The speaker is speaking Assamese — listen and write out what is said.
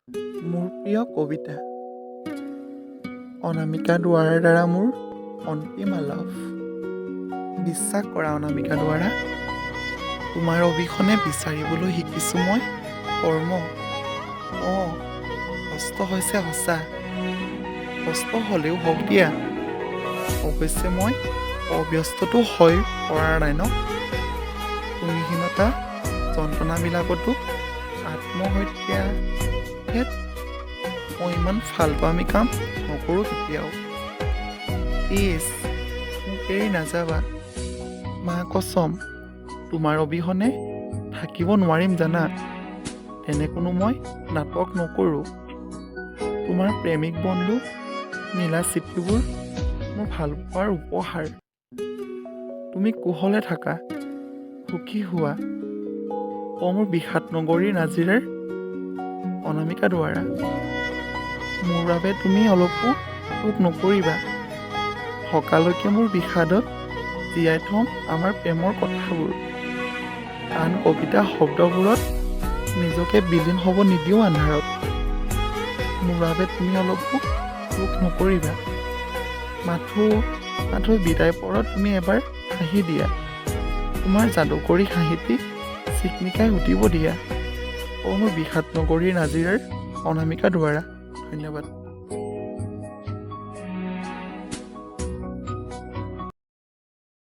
মোৰ প্ৰিয় কবিতা অনামিকা দুৱাৰাৰ দ্বাৰা মোৰ অন্তিম আলাপ। বিশ্বাস কৰা অনামিকা দুৱাৰা, তোমাৰ অবিহনে বিচাৰিবলৈ শিকিছোঁ মই কৰ্ম। কষ্ট হৈছে সঁচা, কষ্ট হ'লেও হওক দিয়া। অৱশ্যে মই অব্যস্তটো হৈ পৰা নাই ন। তুমিহীনতা যন্ত্ৰণাবিলাকতো আত্মহত্যা মই ইমান ফালটুৱামি কাম নকৰোঁ কেতিয়াও। প্লিজ মোক এৰি নাযাবা, মা কছম। তোমাৰ অবিহনে থাকিব নোৱাৰিম জানা। তেনে কোনো মই নাটক নকৰোঁ। তোমাৰ প্ৰেমিক বন্ধু নীলা চিঠিবোৰ মোৰ ভালপোৱাৰ উপহাৰ। তুমি কুশলে থাকা, সুখী হোৱা। মোৰ বিষাদ নগৰীৰ নাজিৰাৰ অনামিকা দুৱাৰা, মোৰ বাবে তুমি অলপো শোক নকৰিবা। সকালৈকে মোৰ বিষাদত জীয়াই থ'ম আমাৰ প্ৰেমৰ কথাবোৰ। আন কবিতা শব্দবোৰত নিজকে বিলীন হ'ব নিদিওঁ আন্ধাৰত। মোৰ বাবে তুমি অলপো শোক নকৰিবা। মাথো বিদায় পৰত তুমি এবাৰ হাঁহি দিয়া। তোমাৰ যাদুকৰী হাঁহিটি চিকমিকাই উঠিব দিয়া। মোৰ বিষাদ নগৰীৰ নাজিৰাৰ অনামিকা দুৱাৰা। ধন্যবাদ।